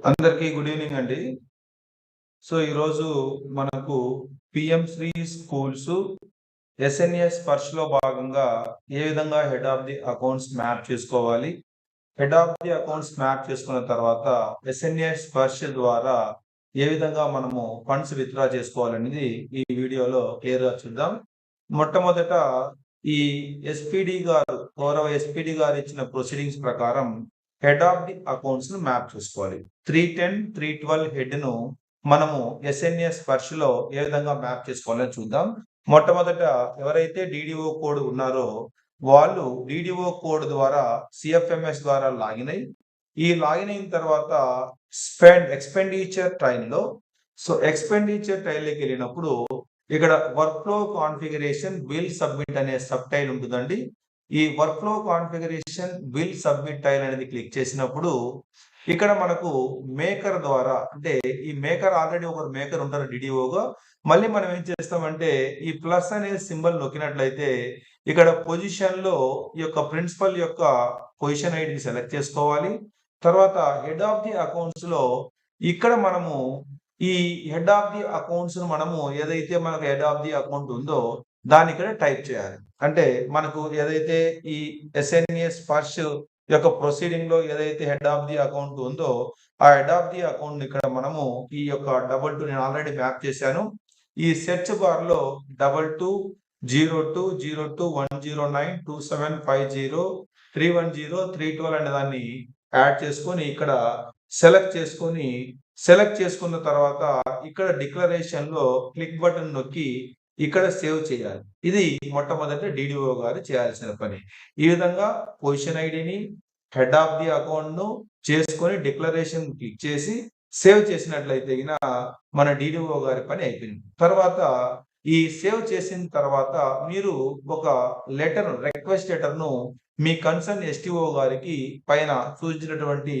అందరికీ good evening అండి. ఈరోజు మనకు పీఎం శ్రీ స్కూల్స్ ఎస్ఎన్ఎస్ ఫస్ట్‌లో భాగంగా ఏ విధంగా head of the accounts map చేసుకోవాలి? Head of the accounts map చేసుకున్న తర్వాత ఎస్ఎన్ఎస్ ఫస్ట్ ద్వారా ఏ విధంగా మనము ఫండ్స్ విత్‌డ్రా చేసుకోవాలనేది ఈ వీడియోలో క్లియర్‌గా చూద్దాం. మొట్టమొదట ఈ గౌరవ ఎస్పీడీ గారు ఇచ్చిన ప్రొసీడింగ్స్ ప్రకారం హెడ్ ఆఫ్ ది అకౌంట్స్‌ను మ్యాప్ చేసుకోవాలి. 310, 312 హెడ్‌ను మనము ఎస్ఎన్ఎస్ ఫస్ట్‌లో ఏ విధంగా మ్యాప్ చేసుకోవాలో చూద్దాం. మొట్టమొదట ఎవరైతే డీడీఓ కోడ్ ఉన్నారో వాళ్ళు డీడీఓ కోడ్ ద్వారా సిఎఫ్ఎంఎస్ ద్వారా లాగిన్ అయ్యి, ఈ లాగిన్ అయిన తర్వాత ఎక్స్‌పెండిచర్ టైల్‌లో ఎక్స్‌పెండిచర్ టైల్‌లోకి వెళ్ళినప్పుడు ఇక్కడ workflow configuration bill submit అనే సబ్ టైల్ ఉంటుందండి. ఈ workflow configuration bill submit tile అనేది క్లిక్ చేసినప్పుడు ఇక్కడ మనకు మేకర్ ద్వారా, అంటే ఈ మేకర్ ఆల్రెడీ ఒకరు మేకర్ ఉంటారు డిడిఓగా. మళ్ళీ మనం ఏం చేస్తామంటే ఈ ప్లస్ అనే సింబల్ నొక్కినట్లయితే ఇక్కడ పొజిషన్ లో ఈ యొక్క ప్రిన్సిపల్ యొక్క పొజిషన్ ఐడిని సెలెక్ట్ చేసుకోవాలి. తర్వాత హెడ్ ఆఫ్ ది అకౌంట్స్ లో ఇక్కడ మనము ఈ హెడ్ ఆఫ్ ది అకౌంట్స్ మనము ఏదైతే మనకు హెడ్ ఆఫ్ ది అకౌంట్ ఉందో దాన్ని ఇక్కడ టైప్ చేయాలి. అంటే మనకు ఏదైతే ఈ ఎస్ఎన్ఎస్ ఫస్ట్ యొక్క ప్రొసీడింగ్ లో ఏదైతే హెడ్ ఆఫ్ ది అకౌంట్ ఉందో ఆ హెడ్ ఆఫ్ ది అకౌంట్ ఇక్కడ మనము ఈ యొక్క 22 నేను ఆల్రెడీ మ్యాప్ చేశాను. ఈ సెర్చ్ బార్ లో 220201092750310312 అనే దాన్ని యాడ్ చేసుకొని ఇక్కడ సెలెక్ట్ చేసుకున్న తర్వాత ఇక్కడ డిక్లరేషన్ లో క్లిక్ బటన్ నొక్కి ఇక్కడ సేవ్ చేయాలి. ఇది మొట్టమొదటి డిడిఓ గారు చేయాల్సిన పని. ఈ విధంగా పొజిషన్ ఐడిని హెడ్ ఆఫ్ ది అకౌంట్ ను చేసుకొని డిక్లరేషన్ క్లిక్ చేసి సేవ్ చేసినట్లయితే మన డిడిఓ గారి పని అయిపోయింది. తర్వాత ఈ సేవ్ చేసిన తర్వాత మీరు ఒక రిక్వెస్ట్ లెటర్ ను మీ కన్సర్న్ ఎస్టిఓ గారికి పైన సూచించినటువంటి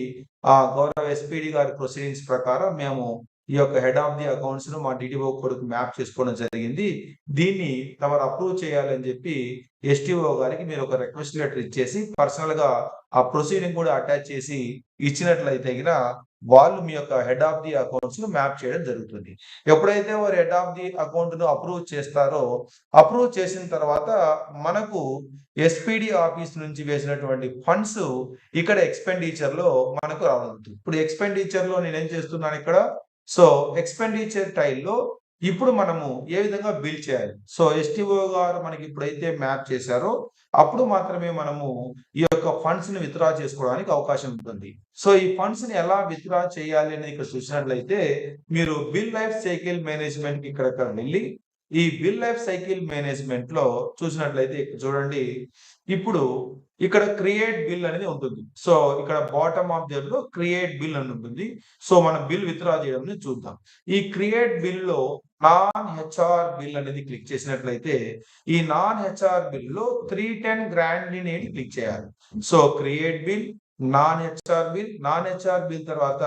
గౌరవ ఎస్పీడీ గారి ప్రొసీడింగ్స్ ప్రకారం మేము ఈ యొక్క హెడ్ ఆఫ్ ది అకౌంట్స్ ను మా డిడిఓ కొడుకు మ్యాప్ చేసుకోవడం జరిగింది. దీన్ని తమరు అప్రూవ్ చేయాలని చెప్పి ఎస్టిఓ గారికి మీరు ఒక రిక్వెస్ట్ లెటర్ ఇచ్చేసి పర్సనల్ గా ఆ ప్రొసీడింగ్ కూడా అటాచ్ చేసి ఇచ్చినట్లయితే వాళ్ళు మీ యొక్క హెడ్ ఆఫ్ ది అకౌంట్స్ ను మ్యాప్ చేయడం జరుగుతుంది. ఎప్పుడైతే వారు హెడ్ ఆఫ్ ది అకౌంట్ ను అప్రూవ్ చేస్తారో, అప్రూవ్ చేసిన తర్వాత మనకు ఎస్పీడీ ఆఫీస్ నుంచి వేసినటువంటి ఫండ్స్ ఇక్కడ ఎక్స్పెండిచర్ లో మనకు రావడం. ఇప్పుడు ఎక్స్పెండిచర్ లో నేనేం చేస్తున్నాను ఇక్కడ, ఎక్స్పెండిచర్ టైల్లో ఇప్పుడు మనము ఏ విధంగా బిల్ చేయాలి. ఎస్టిఓ గారు మనకి ఇప్పుడైతే మ్యాప్ చేశారో అప్పుడు మాత్రమే మనము ఈ యొక్క ఫండ్స్ ని విత్డ్రా చేసుకోవడానికి అవకాశం ఉంటుంది. ఈ ఫండ్స్ ని ఎలా విత్డ్రా చేయాలి అనేది ఇక్కడ చూసినట్లయితే మీరు బిల్ లైఫ్ సైకిల్ మేనేజ్మెంట్ కి ఇక్కడ వెళ్ళి ఈ బిల్ లైఫ్ సైకిల్ మేనేజ్మెంట్ లో చూసినట్లయితే చూడండి, ఇప్పుడు ఇక్కడ క్రియేట్ బిల్ అనేది ఉంటుంది. ఇక్కడ బాటమ్ ఆఫ్ ది లో క్రియేట్ బిల్ అని ఉంటుంది. మనం బిల్ విత్డ్రా చేయడం చూద్దాం. ఈ క్రియేట్ బిల్ లో నాన్ హెచ్ఆర్ బిల్ అనేది క్లిక్ చేసినట్లయితే ఈ నాన్ హెచ్ఆర్ బిల్ లో 310 గ్రాండ్ క్లిక్ చేయాలి. Create bill, non HR bill తర్వాత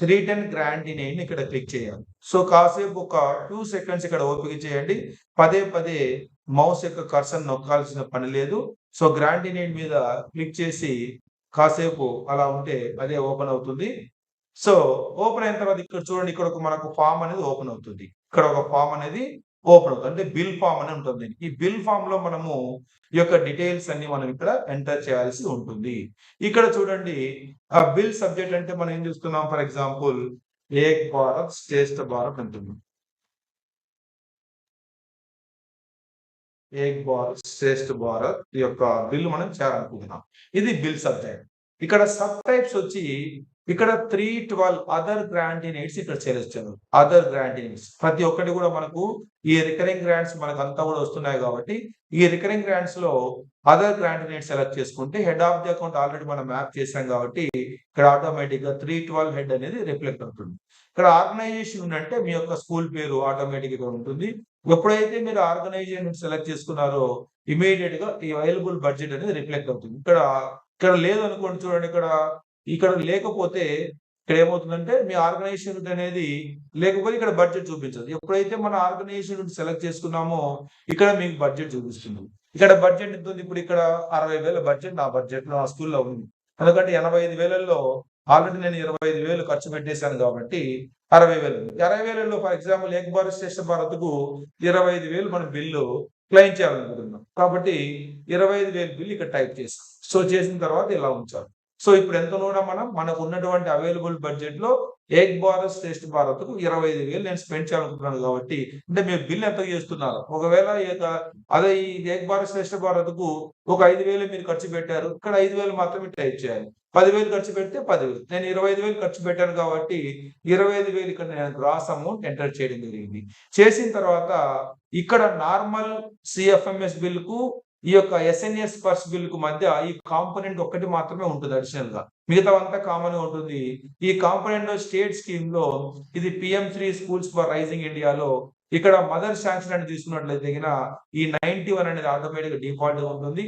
310 గ్రాండ్ ఇక్కడ క్లిక్ చేయాలి. కాసేపు ఒక 2 సెకండ్స్ ఇక్కడ ఓపిక చేయండి. పదే మౌస్ యొక్క కర్సర్ నొక్కాల్సిన పని లేదు. గ్రాండ్ మీద క్లిక్ చేసి కాసేపు అలా ఉంటే అదే ఓపెన్ అవుతుంది. ఓపెన్ అయిన తర్వాత ఇక్కడ చూడండి, ఇక్కడ మనకు ఫామ్ అనేది ఓపెన్ అవుతుంది. ఇక్కడ ఒక ఫామ్ అనేది ఓపెన్ అవుతుంది, అంటే బిల్ ఫామ్ అని ఉంటుంది. ఈ బిల్ ఫామ్ లో మనము ఈ యొక్క డీటెయిల్స్ అన్ని మనం ఇక్కడ ఎంటర్ చేయాల్సి ఉంటుంది. ఇక్కడ చూడండి, ఆ బిల్ సబ్జెక్ట్ అంటే మనం ఏం చూస్తున్నాం, ఫర్ ఎగ్జాంపుల్ ఏక్ భారత్ శ్రేష్ఠ భారత్ అంటున్నాం. ఏక్ భారత్ శ్రేష్ఠ భారత్ ఈ యొక్క బిల్ మనం చేయాలనుకుంటున్నాం. ఇది బిల్ సబ్జెక్ట్. ఇక్కడ సబ్ టైప్స్ వచ్చి ఇక్కడ 312 అదర్ గ్రాంట్ ఇన్ ఎయిడ్స్ ఇక్కడ చేర్చారు. అదర్ గ్రాంట్ ఇన్ ఎయిడ్స్ ప్రతి ఒక్కటి కూడా మనకు ఈ రికరింగ్ గ్రాంట్స్ మనకు అంతా కూడా వస్తున్నాయి కాబట్టి ఈ రికరింగ్ గ్రాంట్స్ లో other grant in aids select చేసుకుంటే head of the account already మనం మ్యాప్ చేసాం కాబట్టి ఇక్కడ ఆటోమేటిక్ గా 312 హెడ్ అనేది రిఫ్లెక్ట్ అవుతుంది. ఇక్కడ ఆర్గనైజేషన్ అంటే మీ యొక్క స్కూల్ పేరు ఆటోమేటిక్ గా ఉంటుంది. ఎప్పుడైతే మీరు ఆర్గనైజేషన్ సెలెక్ట్ చేసుకున్నారో ఇమీడియట్ గా ఈ అవైలబుల్ బడ్జెట్ అనేది రిఫ్లెక్ట్ అవుతుంది. ఇక్కడ లేదు అనుకోండి, చూడండి, ఇక్కడ లేకపోతే ఇక్కడ ఏమవుతుందంటే మీ ఆర్గనైజేషన్ అనేది లేకపోతే ఇక్కడ బడ్జెట్ చూపించదు. ఎప్పుడైతే మన ఆర్గనైజేషన్ సెలెక్ట్ చేసుకున్నామో ఇక్కడ మీకు బడ్జెట్ చూపిస్తుంది. ఇక్కడ బడ్జెట్ ఎంత ఉంది, ఇప్పుడు ఇక్కడ 60,000 బడ్జెట్ నా స్కూల్లో ఉంది. ఎందుకంటే 85,000లో ఆల్రెడీ నేను 25,000 ఖర్చు పెట్టేశాను కాబట్టి 60,000 ఉంది. 60,000లో ఫర్ ఎగ్జాంపుల్ ఏక్ భారత్ శ్రేష్ఠ భారత్‌కు 25,000 మనం బిల్లు క్లెయిమ్ చేయాలనుకుంటున్నాం. కాబట్టి 25,000 బిల్ ఇక్కడ టైప్ చేసాం. సో చేసిన తర్వాత ఇలా ఉంచాలి. సో ఇప్పుడు ఎంత కూడా మనకు ఉన్నటువంటి అవైలబుల్ బడ్జెట్‌లో ఏక్ భారత్ శ్రేష్ఠ భారత్‌కు 25,000 నేను స్పెండ్ చేయాలనుకుంటున్నాను కాబట్టి అంటే మీరు బిల్ ఎంత చేస్తున్నారు? ఒకవేళ అదే ఈ ఏక్ భారత్ శ్రేష్ఠ భారత్‌కు ఒక 5,000 మీరు ఖర్చు పెట్టారు. ఇక్కడ 5,000 మాత్రమే టైప్ చేయాలి. 10,000 ఖర్చు పెడితే 10,000. నేను 25,000 ఖర్చు పెట్టాను కాబట్టి 25,000 ఇక్కడ నేను గ్రాస్ అమౌంట్ ఎంటర్ చేయడం జరిగింది. చేసిన తర్వాత ఇక్కడ నార్మల్ సిఎఫ్ఎంఎస్ బిల్‌కు ఈ యొక్క ఎస్ఎన్ఎస్ ఫస్ట్ బిల్‌కు మధ్య ఈ కాంపోనెంట్ ఒక్కటి మాత్రమే ఉంటుంది అడిషనల్‌గా. మిగతావంతా కామన్‌గా ఉంటుంది. ఈ కాంపోనెంట్‌లో స్టేట్ స్కీమ్‌లో ఇది PM3 స్కూల్స్ ఫర్ రైజింగ్ ఇండియాలో ఇక్కడ మదర్ శాంక్షన్ అని తీసుకున్నట్లయితే గిన ఈ 91 అనేది ఆటోమేటిక్‌గా డిఫాల్ట్‌గా ఉంటుంది.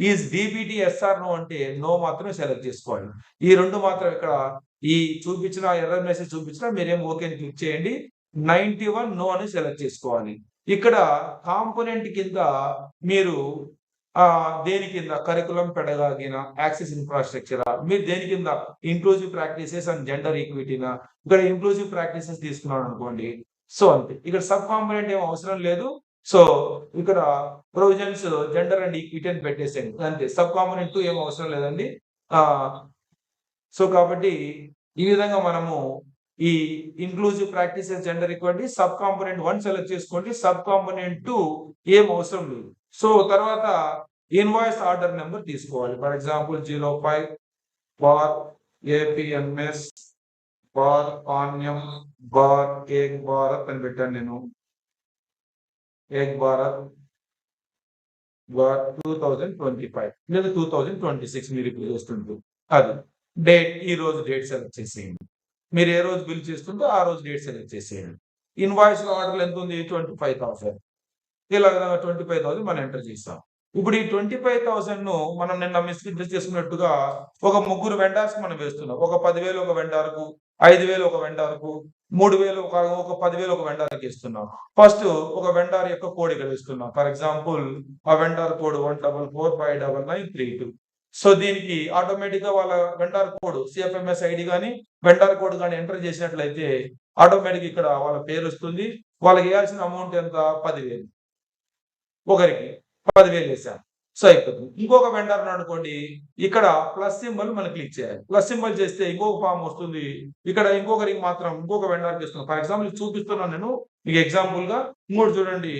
ఈస్ డీబీటీ ఎస్ఆర్ నో అంటే నో మాత్రమే సెలెక్ట్ చేసుకోవాలి. ఈ 2 మాత్రం ఇక్కడ ఈ చూపించిన ఎర్రర్ మెసేజ్ చూపించినా మీరేం ఓకే అని క్లిక్ చేయండి. 91 నో అని సెలెక్ట్ చేసుకోవాలి. ఇక్కడ కాంపోనెంట్ కింద మీరు దేని కింద కరికులం పెడగాగిన యాక్సెస్ ఇన్ఫ్రాస్ట్రక్చరా మీరు దేని కింద ఇంక్లూజివ్ ప్రాక్టీసెస్ అండ్ జెండర్ ఈక్విటీనా ఇక్కడ ఇంక్లూజివ్ ప్రాక్టీసెస్ తీసుకున్నాను అనుకోండి. సో అంతే ఇక్కడ సబ్ కాంపోనెంట్ ఏం అవసరం లేదు. సో ఇక్కడ ప్రొవిజన్స్ జెండర్ అండ్ ఈక్విటీ అని పెట్టేసేయండి అంతే. సబ్ కాంపోనెంట్ 2 ఏం అవసరం లేదండి. సో కాబట్టి ఈ విధంగా మనము ఈ inclusive practices gender equality sub component 1 select చేసుకోండి. సబ్ కాంపోనెంట్ 2 ఏం అవసరం లేదు. సో తర్వాత ఇన్వాయిస్ ఆర్డర్ నెంబర్ తీసుకోవాలి. For example 05 bar APMS bar Panyam bar Ek Bharat అని పెట్టాను నేను. ఏక్ భారత్ బార్ 2025 లేదా 2026 మీరు ఇప్పుడు చేస్తుంటూ అది డేట్ ఈ రోజు డేట్ సెలెక్ట్ చేసేయండి. మీరు ఏ రోజు బిల్ చేస్తుంటే ఆ రోజు డేట్ సెలెక్ట్ చేసేయండి. ఇన్వాయిస్ ఆర్డర్ ఎంత ఉంది 25,000. ఇలా 25,000 మనం ఎంటర్ చేస్తాం. ఇప్పుడు ఈ 25,000 మనం నిన్న మిస్ప్లేస్ చేసుకున్నట్టుగా ఒక ముగ్గురు వెండర్స్ మనం వేస్తున్నాం. ఒక 10,000 ఒక వెండర్కు, 5,000 ఒక వెండర్కు, 3,000 ఒక 10,000 ఒక వెండర్కి ఇస్తున్నాం. ఫస్ట్ ఒక వెండర్ యొక్క కోడ్ ఇక్కడ ఇస్తున్నాం. ఫర్ ఎగ్జాంపుల్ ఆ వెండర్ కోడ్ 1445992. సో దీనికి ఆటోమేటిక్ గా వాళ్ళ వెండర్ కోడ్ సిఎఫ్ఎంఎస్ ఐడి కానీ వెండర్ కోడ్ కానీ ఎంటర్ చేసినట్లయితే ఆటోమేటిక్ ఇక్కడ వాళ్ళ పేరు వస్తుంది. వాళ్ళకి వేయాల్సిన అమౌంట్ ఎంత 10,000. ఒకరికి 10,000 వేసాను. సో అయిపోతుంది. ఇంకొక వెండర్ అనుకోండి ఇక్కడ ప్లస్ సింబల్ మనం క్లిక్ చేయాలి. ప్లస్ సింబల్ చేస్తే ఇంకొక ఫామ్ వస్తుంది. ఇక్కడ ఇంకొకరికి మాత్రం ఇంకొక వెండర్కి ఇస్తున్నాం. ఫర్ ఎగ్జాంపుల్ చూపిస్తున్నాను నేను మీకు ఎగ్జాంపుల్ గా. ఇంకోటి చూడండి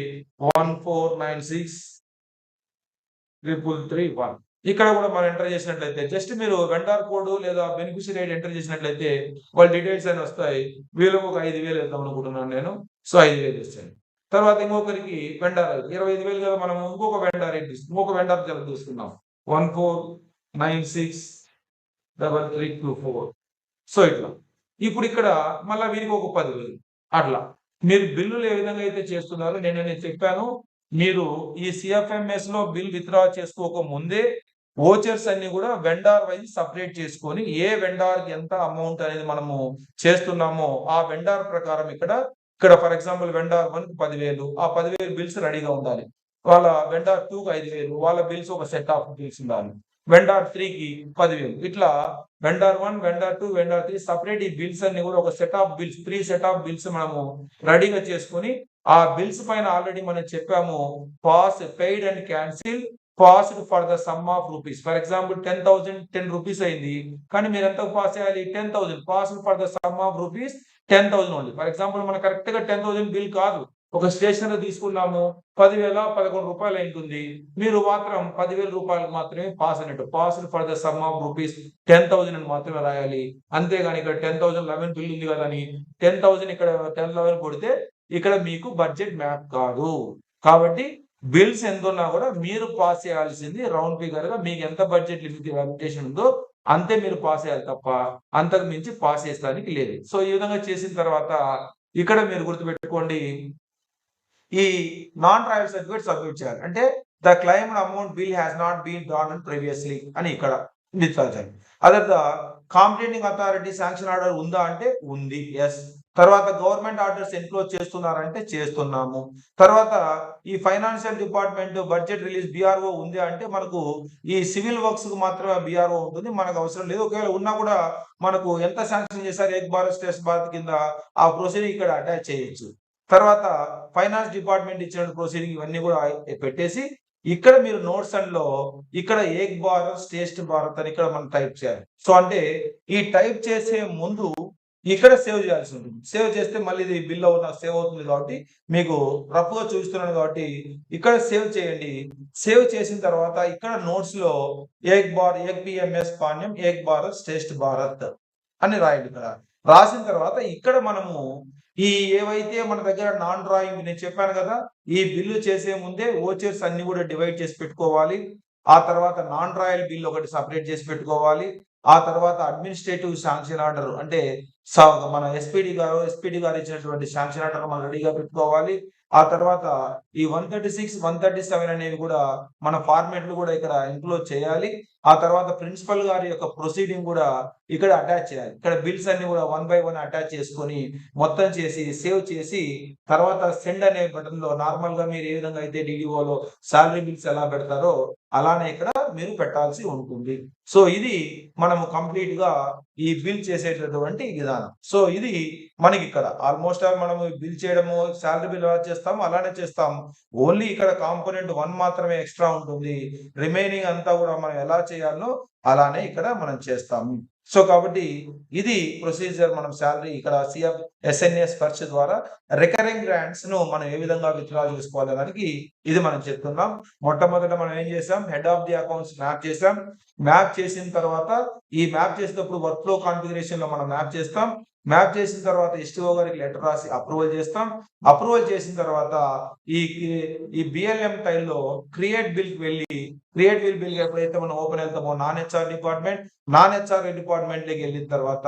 1496331. ఇక్కడ కూడా మనం ఎంటర్ చేసినట్లయితే జస్ట్ మీరు వెండర్ కోడ్ లేదా బెనిఫిషియరీ ఐడి ఎంటర్ చేసినట్లయితే వాళ్ళ డీటెయిల్స్ అని వస్తాయి. వీళ్ళకి ఒక 5,000 వేద్దాం అనుకుంటున్నాను నేను. సో 5,000 ఇస్తాను. తర్వాత ఇంకొకరికి వెండర్ 25,000 కదా మనం ఇంకొక వెండర్ ఇంకొక వెండర్ తీసుకున్నాం 1496324. సో ఇట్లా ఇప్పుడు ఇక్కడ మళ్ళీ వీరికి ఒక 10,000 అట్లా మీరు బిల్లులు ఏ విధంగా అయితే చేస్తున్నారో నేను చెప్పాను. మీరు ఈ సిఎఫ్ఎంఎస్ లో బిల్ విత్డ్రా చేసుకోక ముందే ఓచర్స్ అన్ని కూడా వెండార్ వైజ్ సపరేట్ చేసుకొని ఏ వెండార్ ఎంత అమౌంట్ అనేది మనము చేస్తున్నామో ఆ వెండార్ ప్రకారం ఇక్కడ ఫర్ ఎగ్జాంపుల్ వెండార్ 1 కి 10,000 ఆ 10,000 బిల్స్ రెడీగా ఉండాలి. వాళ్ళ వెండార్ 2 కి 5,000 వాళ్ళ బిల్స్ ఒక సెట్ ఆఫ్ బిల్స్ ఉండాలి. వెండార్ 3 కి 10,000 ఇట్లా వెండార్ 1 వెండార్ 2 వెండార్ 3 సపరేట్ ఈ బిల్స్ అన్ని కూడా ఒక set of bills 3 set of bills మనము రెడీగా చేసుకొని ఆ బిల్స్ పైన ఆల్రెడీ మనం చెప్పాము pass paid and cancel passed for the sum of rupees. For example 10,000 10 rupees అయింది కానీ మీరు ఎంత పాస్ చేయాలి 10,000 passed for the sum of rupees 10,000 ఉంది. ఫర్ ఎగ్జాంపుల్ మన కరెక్ట్ గా 10,000 బిల్ కాదు ఒక స్టేషనరీ తీసుకున్నాము 10,011 రూపాయలు అయింటుంది. మీరు మాత్రం 10,000 రూపాయలు మాత్రమే పాస్ అయినట్టు passed for the sum of rupees 10,000 అని మాత్రమే రాయాలి. అంతేగాని ఇక్కడ 10,011 బిల్ ఉంది కదా అని 10,000 ఇక్కడ 10,011 కొడితే ఇక్కడ మీకు బడ్జెట్ మ్యాప్ కాదు. కాబట్టి బిల్స్ ఎంత ఉన్నా కూడా మీరు పాస్ చేయాల్సింది రౌండ్ ఫిగర్ గా మీకు ఎంత బడ్జెట్ లిమిటేషన్ ఉందో అంతే మీరు పాస్ చేయాలి తప్ప అంతకు మించి పాస్ చేస్తానికి లేదు. సో ఈ విధంగా చేసిన తర్వాత ఇక్కడ మీరు గుర్తుపెట్టుకోండి ఈ నాన్ ట్రయల్ సర్టిఫికేట్ సబ్మిట్ చేయాలి. అంటే the claimed amount bill has not been done previously అని ఇక్కడ నిలిచాలి. అదే the complaining authority sanction order ఉందా అంటే ఉంది ఎస్. తర్వాత గవర్నమెంట్ ఆర్డర్స్ ఎన్క్లోజ్ చేస్తున్నారంటే చేస్తున్నాము. తర్వాత ఈ financial department budget release BRO ఉంది అంటే మనకు ఈ సివిల్ వర్క్స్ కు మాత్రమే బిఆర్ఓ ఉంటుంది. మనకు అవసరం లేదు. ఒకవేళ ఉన్నా కూడా మనకు ఎంత శాంక్షన్ చేశారు ఏక్ భారత్ శ్రేష్ఠ భారత్ కింద ఆ ప్రొసీడింగ్ ఇక్కడ అటాచ్ చేయొచ్చు. తర్వాత ఫైనాన్స్ డిపార్ట్మెంట్ ఇచ్చిన ప్రొసీడింగ్ ఇవన్నీ కూడా పెట్టేసి ఇక్కడ మీరు నోట్స్ అండ్ లో ఇక్కడ ఏక్ భారత్ శ్రేష్ఠ భారత్ అని ఇక్కడ మనం టైప్ చేయాలి. సో అంటే ఈ టైప్ చేసే ముందు ఇక్కడ సేవ్ చేయాల్సి ఉంటుంది. సేవ్ చేస్తే మళ్ళీ ఇది బిల్ సేవ్ అవుతుంది కాబట్టి మీకు రఫ్ గా చూస్తున్నాను కాబట్టి ఇక్కడ సేవ్ చేయండి. సేవ్ చేసిన తర్వాత ఇక్కడ నోట్స్ లో ఏక్ పిఎంఎస్ పాణ్యం ఏక్ భారత్ శ్రేష్ఠ భారత్ అని రాయండి. ఇక్కడ రాసిన తర్వాత ఇక్కడ మనము ఈ ఏవైతే మన దగ్గర నాన్ డ్రాయింగ్ నేను చెప్పాను కదా, ఈ బిల్లు చేసే ముందే ఓచర్స్ అన్ని కూడా డివైడ్ చేసి పెట్టుకోవాలి. ఆ తర్వాత నాన్ రాయల్ బిల్ ఒకటి సపరేట్ చేసి పెట్టుకోవాలి. ఆ తర్వాత అడ్మినిస్ట్రేటివ్ శాంక్షన్ ఆర్డర్ అంటే మన ఎస్పీడి గారు ఇచ్చినటువంటి శాంక్షన్ ఆర్డర్ మనం రెడీగా పెట్టుకోవాలి. ఆ తర్వాత ఈ 136, 137 అనేవి కూడా మన ఫార్మేట్లు కూడా ఇక్కడ ఇంక్లూడ్ చేయాలి. ఆ తర్వాత ప్రిన్సిపల్ గారి యొక్క ప్రొసీడింగ్ కూడా ఇక్కడ అటాచ్ చేయాలి. ఇక్కడ బిల్స్ అన్ని కూడా 1 by 1 అటాచ్ చేసుకొని మొత్తం చేసి సేవ్ చేసి తర్వాత సెండ్ అనే బటన్ లో నార్మల్ గా మీరు ఏ విధంగా అయితే డిడిఓలో సాలరీ బిల్స్ ఎలా పెడతారో అలానే ఇక్కడ మీరు పెట్టాల్సి ఉంటుంది. సో ఇది మనము కంప్లీట్ గా ఈ బిల్ చేసేటటువంటి విధానం. సో ఇది మనకి ఇక్కడ ఆల్మోస్ట్ మనము బిల్ చేయడము సాలరీ బిల్ ఎలా చేస్తాము అలానే చేస్తాము. ఓన్లీ ఇక్కడ కాంపోనెంట్ 1 మాత్రమే ఎక్స్ట్రా ఉంటుంది. రిమైనింగ్ అంతా కూడా మనం ఎలా చేయాలో అలానే ఇక్కడ మనం చేస్తాము. సో కాబట్టి ఇది ప్రొసీజర్. మనం శాలరీ ఇక్కడ సిఎఫ్ ఎస్ఎన్ఎస్ ఖర్చు ద్వారా రికరింగ్ గ్రాంట్స్ ను మనం ఏ విధంగా విత్డ్రా చేసుకోవాలి దానికి ఇది మనం చెప్తున్నాం. మొట్టమొదట మనం ఏం చేసాం, head of the accounts map చేసాం. మ్యాప్ చేసిన తర్వాత ఈ మ్యాప్ చేసేటప్పుడు వర్క్ ఫ్లో కాన్ఫిగరేషన్ లో మనం మ్యాప్ చేస్తాం. మ్యాప్ చేసిన తర్వాత ఎస్టీఓ గారికి లెటర్ రాసి అప్రూవల్ చేస్తాం. అప్రూవల్ చేసిన తర్వాత ఈ బిఎల్ఎం టైల్లో క్రియేట్ బిల్ కి వెళ్ళి క్రియేట్ బిల్ ఎప్పుడైతే మనం ఓపెన్ వెళ్తామో నాన్ హెచ్ఆర్ డిపార్ట్మెంట్ లోకి వెళ్ళిన తర్వాత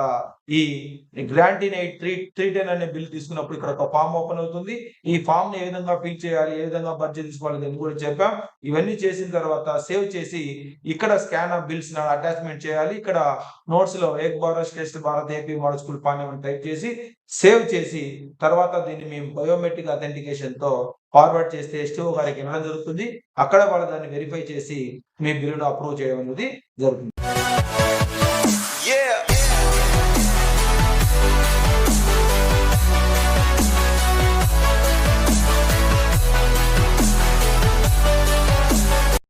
ఈ గ్రాంట్ ఇన్ 310 అనే బిల్ తీసుకున్నప్పుడు ఇక్కడ ఒక ఫామ్ ఓపెన్ అవుతుంది. ఈ ఫామ్ ని ఏ విధంగా ఫిల్ చేయాలి, ఏ విధంగా బడ్జెట్ తీసుకోవాలి అని కూడా చెప్పాం. ఇవన్నీ చేసిన తర్వాత సేవ్ చేసి ఇక్కడ స్కాన్ ఆఫ్ బిల్స్ అటాచ్మెంట్ చేయాలి. ఇక్కడ నోట్స్ లో Ek Bharat Shreshtha Bharat AP model school Panyam type చేసి సేవ్ చేసి తర్వాత దీన్ని మేము బయోమెట్రిక్ అథెంటికేషన్ తో ఫార్వర్డ్ చేస్తే ఎస్టీఓ గారికి వెళ్ళడం జరుగుతుంది. అక్కడ వాళ్ళు దాన్ని వెరిఫై చేసి మీ బిల్లును అప్రూవ్ చేయడం అనేది జరుగుతుంది.